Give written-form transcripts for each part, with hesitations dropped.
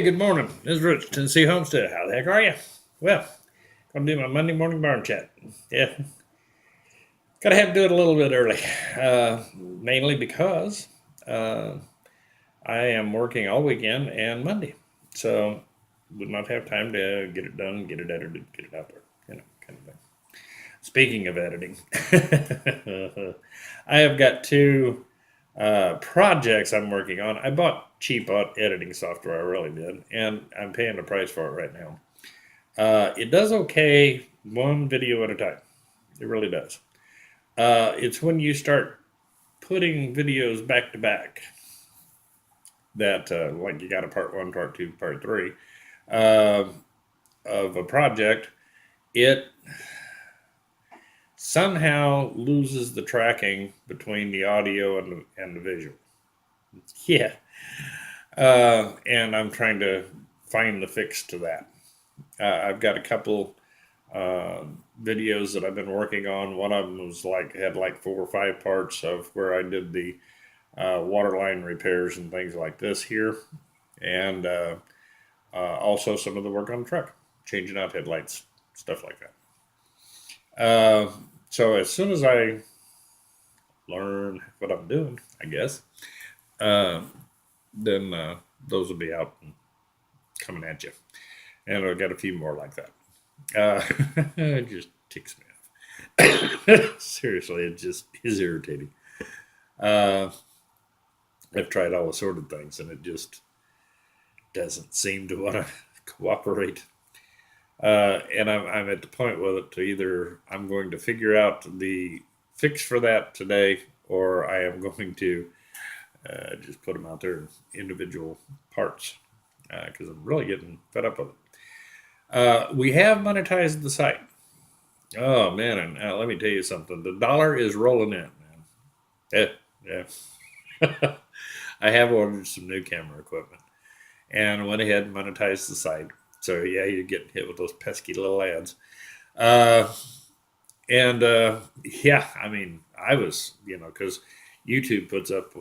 Hey, good morning. This is Rich, Tennessee Homestead. How the heck are you? Well, gonna do my Monday morning barn chat. Yeah, gotta have to do it a little bit early, mainly because uh, I am working all weekend and Monday, so would not have time to get it done, get it edited, get it out there, kind of thing. Speaking of editing, I have got two projects I'm working on. I bought cheap editing software, I really did, and I'm paying the price for it right now. It does okay one video at a time. It really does. It's when you start putting videos back to back that, like you got a part one, part two, part three uh, of a project, it somehow loses the tracking between the audio and the visual. Yeah. And I'm trying to find the fix to that. I've got a couple uh, videos that I've been working on. One of them was had like 4 or 5 parts of where I did the water line repairs and things like this here, and also some of the work on the truck, changing out headlights, stuff like that. So as soon as I learn what I'm doing, I guess, uh, then those will be out and coming at you, and I've got a few more like that. It just ticks me off. Seriously, it just is irritating. Uh, I've tried all assorted things, and it just doesn't seem to want to cooperate. And I'm at the point with it to either I'm going to figure out the fix for that today, or I am going to just put them out there in individual parts because I'm really getting fed up with it. We have monetized the site. Oh man, and let me tell you something. The dollar is rolling in, man. Yeah, yeah. I have ordered some new camera equipment and went ahead and monetized the site. So yeah, you're getting hit with those pesky little ads. Uh, and yeah, I mean, I was, because YouTube puts up,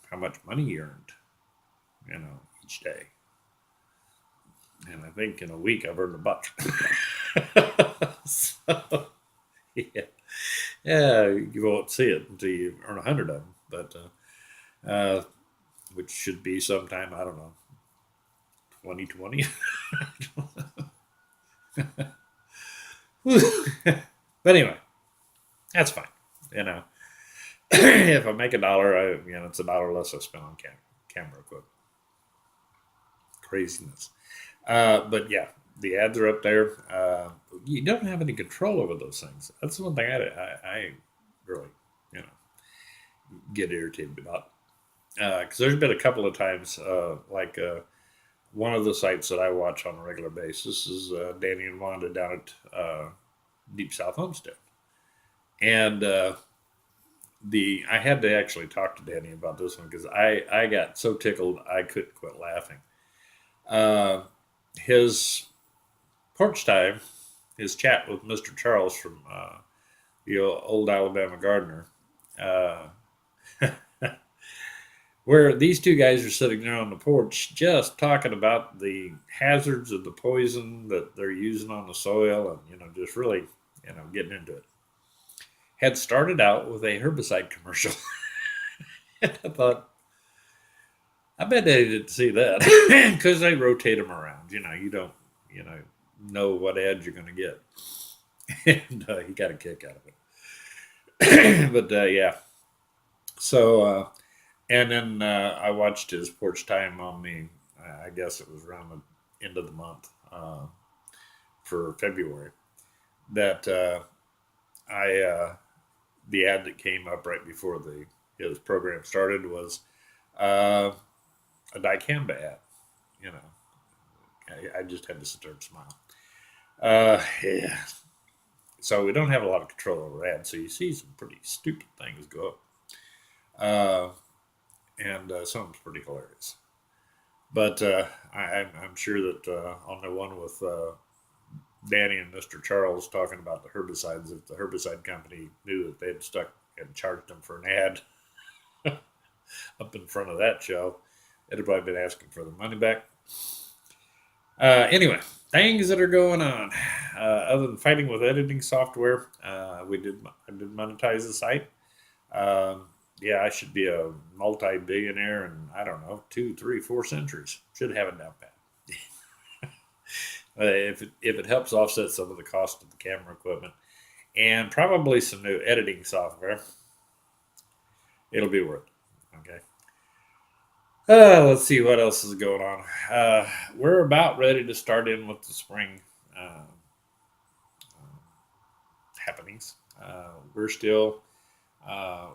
how much money you earned, each day. And I think in a week I've earned $1. So, yeah. Yeah, you won't see it until you earn 100 of them, but which should be sometime, I don't know, 2020. But anyway, that's fine. You know, if I make $1, it's $1 less I spend on camera equipment. Craziness. But yeah, the ads are up there. You don't have any control over those things. That's the one thing I really, you know, get irritated about. Because there's been a couple of times, one of the sites that I watch on a regular basis is Danny and Wanda down at Deep South Homestead, and I had to actually talk to Danny about this one because I got so tickled I couldn't quit laughing. Uh, his porch time, his chat with Mr. Charles from the old Alabama Gardener. Uh, where these two guys are sitting there on the porch just talking about the hazards of the poison that they're using on the soil and just really getting into it. Had started out with a herbicide commercial. And I thought, I bet they didn't see that because they rotate them around. You don't know what ad you're going to get. And he got a kick out of it. But yeah, so and then I watched his porch time on the, I guess it was around the end of the month for February. That I the ad that came up right before his program started was uh, a dicamba ad. You know, I just had to sit there and smile. Yeah. So we don't have a lot of control over ads. So you see some pretty stupid things go up, uh, and some of them's pretty hilarious. But I'm sure that on the one with Danny and Mr. Charles talking about the herbicides, if the herbicide company knew that they had stuck and charged them for an ad up in front of that show, they'd have probably been asking for the money back. Anyway, things that are going on. Other than fighting with editing software, I did monetize the site. Yeah, I should be a multi-billionaire in, I don't know, 2, 3, 4 centuries. Should have it down pat. If it helps offset some of the cost of the camera equipment and probably some new editing software, it'll be worth it. Okay. Let's see what else is going on. We're about ready to start in with the spring uh, happenings. We're still uh,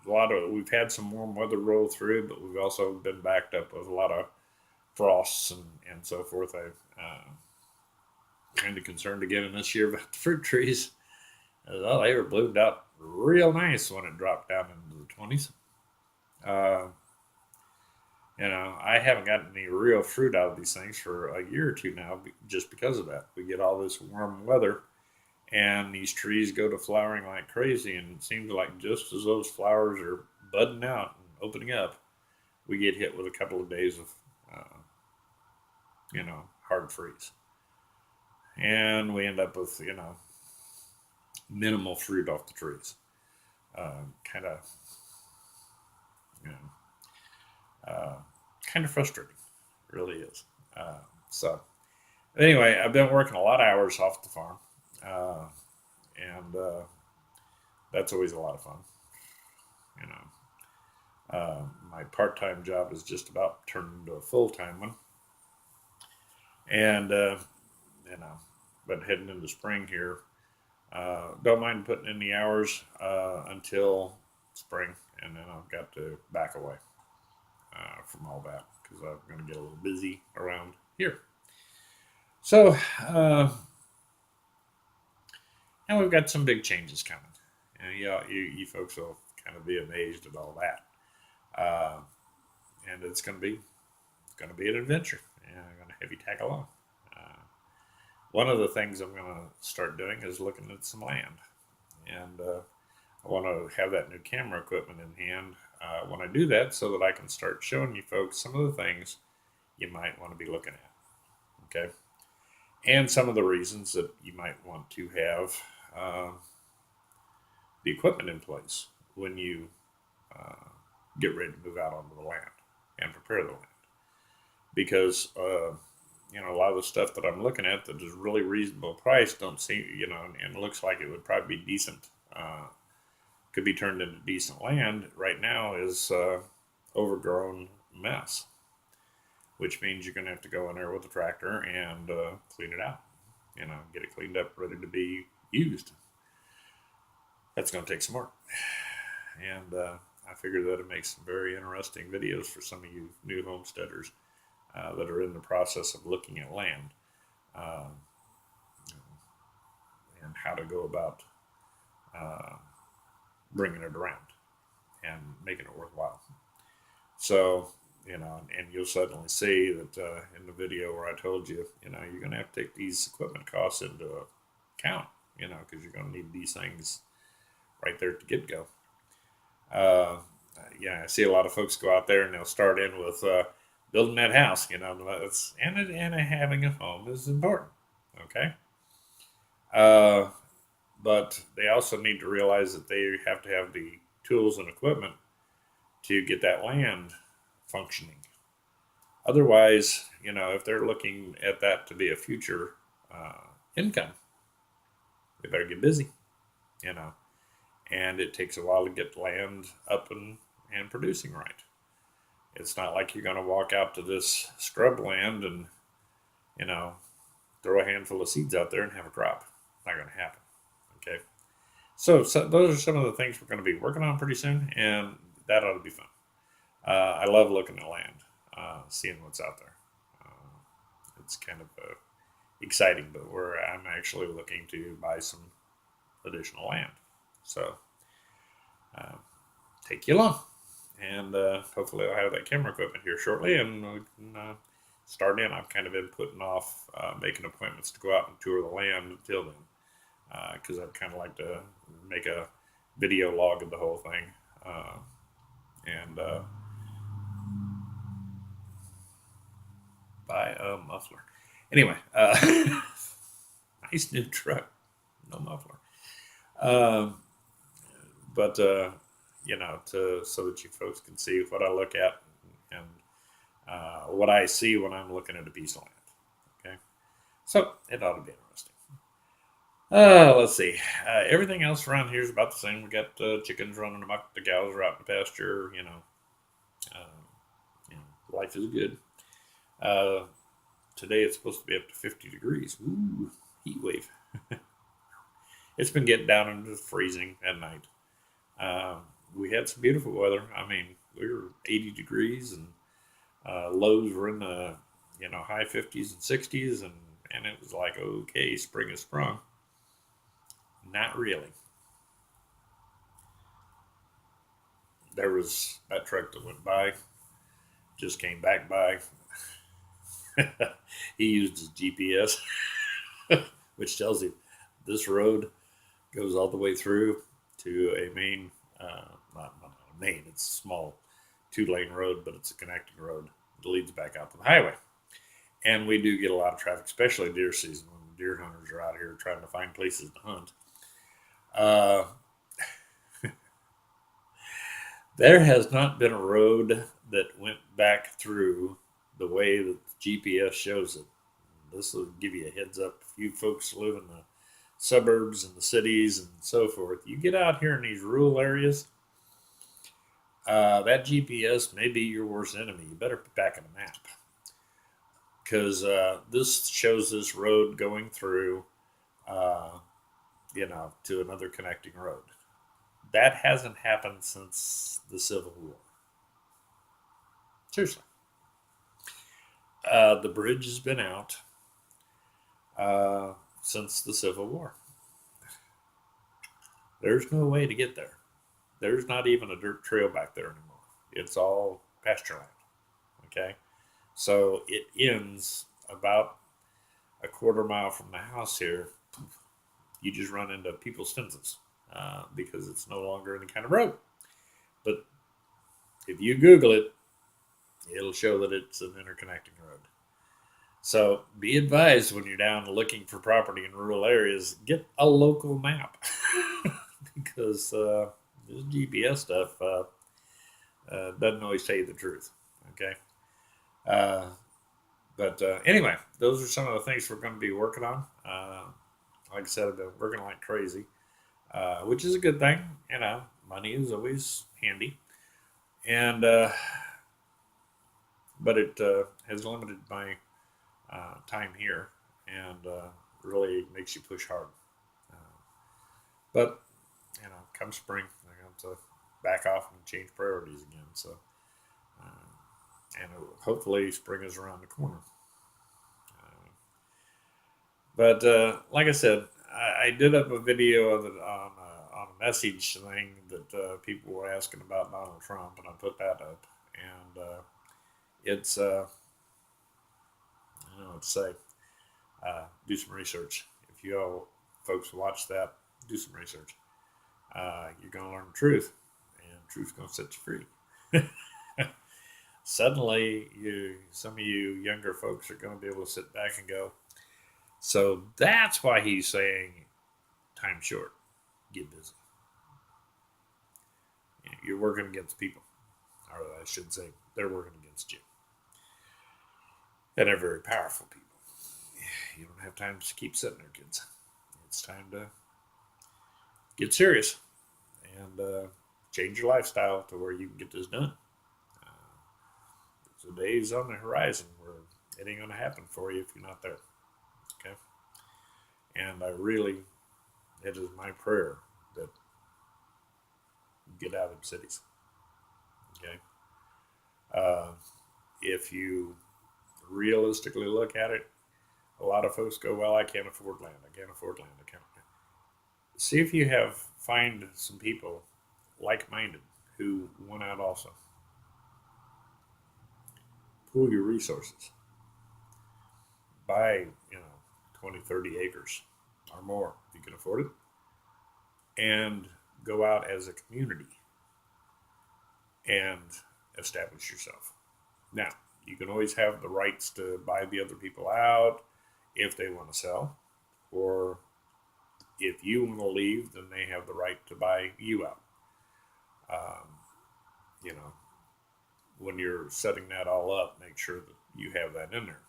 we've had some warm weather roll through, but we've also been backed up with a lot of frosts and so forth. I kind of concerned again this year about the fruit trees. Well, they were bloomed out real nice when it dropped down into the 20s. Uh, I haven't gotten any real fruit out of these things for a year or two now, just because of that. We get all this warm weather, and these trees go to flowering like crazy. And it seems like just as those flowers are budding out and opening up, we get hit with a couple of days of, uh, hard freeze, and we end up with minimal fruit off the trees. Kind of, you know, uh, kind of frustrating. It really is. So anyway, I've been working a lot of hours off the farm, uh, and that's always a lot of fun. You know, my part-time job is just about turned into a full-time one, and you know, but heading into spring here, don't mind putting in the hours until spring, and then I've got to back away from all that because I'm going to get a little busy around here. So, and we've got some big changes coming. And you folks will kind of be amazed at all that. Uh, and it's going to be an adventure. And I'm going to have you tag along. Uh, One of the things I'm going to start doing is looking at some land, and I want to have that new camera equipment in hand when I do that, so that I can start showing you folks some of the things you might want to be looking at. Okay, and some of the reasons that you might want to have uh, the equipment in place when you uh, get ready to move out onto the land and prepare the land. Because a lot of the stuff that I'm looking at that is really reasonable price don't seem, and it looks like it would probably be decent, could be turned into decent land right now is overgrown mess, which means you're going to have to go in there with a tractor and clean it out, get it cleaned up, ready to be used. That's going to take some work. And I figured that would make some very interesting videos for some of you new homesteaders that are in the process of looking at land uh, and how to go about uh, bringing it around and making it worthwhile. So, and you'll suddenly see that in the video where I told you, you're going to have to take these equipment costs into account, because you're going to need these things right there at the get go. Uh, yeah, I see a lot of folks go out there and they'll start in with building that house. That's and having a home is important. Okay, uh, but they also need to realize that they have to have the tools and equipment to get that land functioning. Otherwise, if they're looking at that to be a future income, they better get busy. You know, and it takes a while to get land up and producing right. It's not like you're going to walk out to this scrub land and you know throw a handful of seeds out there and have a crop. Not going to happen. Okay, so those are some of the things we're going to be working on pretty soon, and that ought to be fun. I love looking at land, seeing what's out there. It's kind of exciting, but where I'm actually looking to buy some additional land. So uh, take you along, and hopefully I'll have that camera equipment here shortly, and we can start in. I've kind of been putting off making appointments to go out and tour the land until then, because I'd kind of like to make a video log of the whole thing, and buy a muffler. Anyway, nice new truck, no muffler. Um, but to so that you folks can see what I look at and what I see when I'm looking at a piece of land. Okay, so it ought to be interesting. Let's see. Everything else around here is about the same. We got chickens running amok. The cows are out in the pasture. Life is good. Uh, Today it's supposed to be up to 50 degrees. Ooh, heat wave. It's been getting down into freezing at night. Um, we had some beautiful weather. I mean, we were 80 degrees and lows were in the high 50s and 60s, and it was like, okay, spring has sprung. Not really. There was that truck that went by, just came back by. He used his GPS, which tells him this road goes all the way through to a main, not a main, it's a small 2-lane road, but it's a connecting road that leads back out to the highway. And we do get a lot of traffic, especially deer season when deer hunters are out here trying to find places to hunt. Uh, there has not been a road that went back through the way that the GPS shows it. This will give you a heads up. If you folks live in the suburbs and the cities and so forth, you get out here in these rural areas, that GPS may be your worst enemy. You better put back in a map because this shows this road going through, uh, to another connecting road. That hasn't happened since the Civil War. Seriously. The bridge has been out uh, since the Civil War. There's no way to get there. There's not even a dirt trail back there anymore. It's all pasture land. Okay. So it ends about a quarter mile from the house here. You just run into people's fences because it's no longer any kind of road. But if you Google it, it'll show that it's an interconnecting road. So be advised when you're down looking for property in rural areas, get a local map because this GPS stuff doesn't always tell you the truth. Okay. Uh, but anyway, those are some of the things we're going to be working on. Like I said, I've been working like crazy, which is a good thing. Money is always handy, and but it has limited my time here, and really makes you push hard. Uh, but come spring, I have to back off and change priorities again. So, and hopefully, spring is around the corner. But like I said, I did up a video of it on a message thing that people were asking about Donald Trump, and I put that up. And it's I don't know what to say. Do some research. If you all folks watch that, do some research. You're going to learn the truth, and truth's going to set you free. Suddenly, some of you younger folks are going to be able to sit back and go, so that's why he's saying time short, get busy. You're working against people, or I should say, they're working against you. And they're very powerful people. You don't have time to keep sitting there, kids. It's time to get serious and change your lifestyle to where you can get this done. The day's on the horizon where it ain't going to happen for you if you're not there. Okay? And it is my prayer that you get out of cities. Okay? If you realistically look at it, a lot of folks go, well, I can't afford land. I can't afford land. I can't. See if you find some people like-minded who want out also. Pool your resources. Buy, 20, 30 acres or more if you can afford it. And go out as a community and establish yourself. Now, You can always have the rights to buy the other people out if they want to sell, or if you want to leave, then they have the right to buy you out. Um, you know, when you're setting that all up, make sure that you have that in there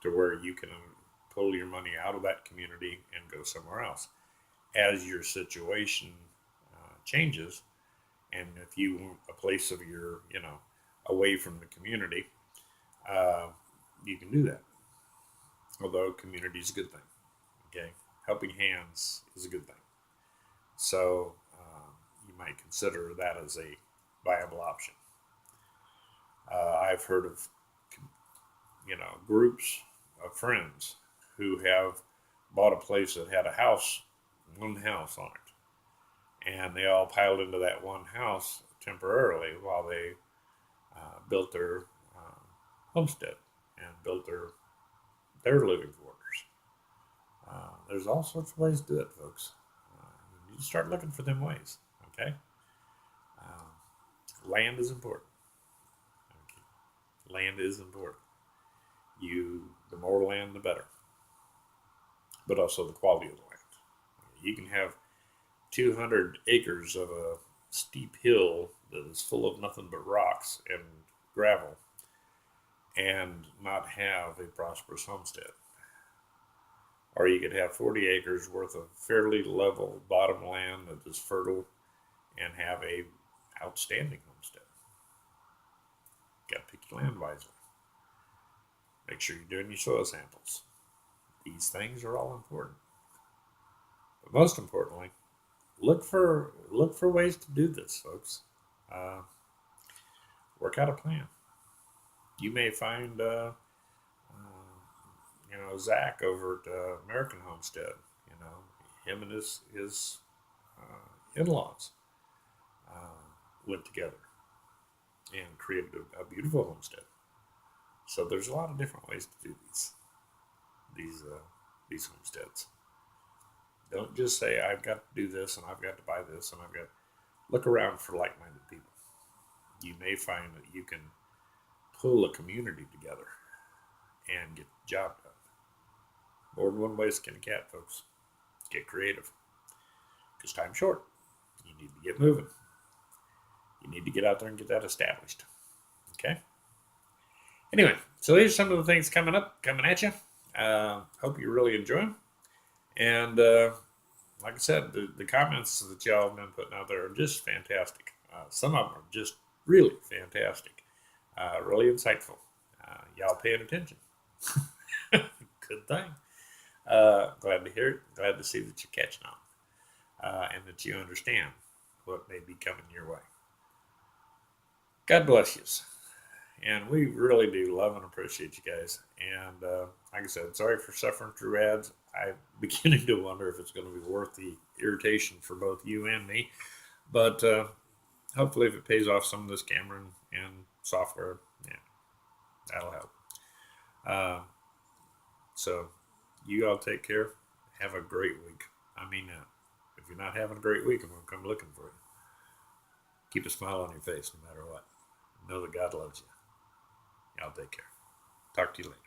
to where you can pull your money out of that community and go somewhere else as your situation changes. And if you want a place of your, away from the community, uh, you can do that. Although community is a good thing. Okay, helping hands is a good thing. So you might consider that as a viable option. I've heard of groups of friends who have bought a place that had one house on it, and they all piled into that one house temporarily while they built their homestead and built their living quarters. There's all sorts of ways to do it, folks. You start looking for them ways. Okay, land is important. Okay. Land is important. The more land, the better. But also the quality of the land. You can have 200 acres of a steep hill that is full of nothing but rocks and gravel and not have a prosperous homestead. Or you could have 40 acres worth of fairly level bottom land that is fertile and have a outstanding homestead. Got to pick your land wisely. Make sure you're doing your soil samples. These things are all important. But most importantly, look for ways to do this, folks. Work out a plan. You may find Zach over at American Homestead. Him and his in-laws went together and created a beautiful homestead. So there's a lot of different ways to do these homesteads. Don't just say I've got to do this and I've got to buy this and I've got. Look around for like-minded people. You may find that you can pull a community together and get the job done. More than one way to skin a cat, folks. Get creative. Because time's short. You need to get moving. You need to get out there and get that established. Okay? Anyway, so these are some of the things coming at you. Hope you really enjoy them. And like I said, the comments that y'all have been putting out there are just fantastic. Some of them are just really fantastic. Really insightful. Y'all paying attention. Good thing. Glad to hear it. Glad to see that you're catching on. And that you understand what may be coming your way. God bless you. And we really do love and appreciate you guys. And like I said, sorry for suffering through ads. I'm beginning to wonder if it's going to be worth the irritation for both you and me. But hopefully if it pays off some of this camera and software, yeah, that'll help. So you all take care. Have a great week. I mean that. If you're not having a great week, I'm going to come looking for you. Keep a smile on your face no matter what. Know that God loves you. Y'all take care. Talk to you later.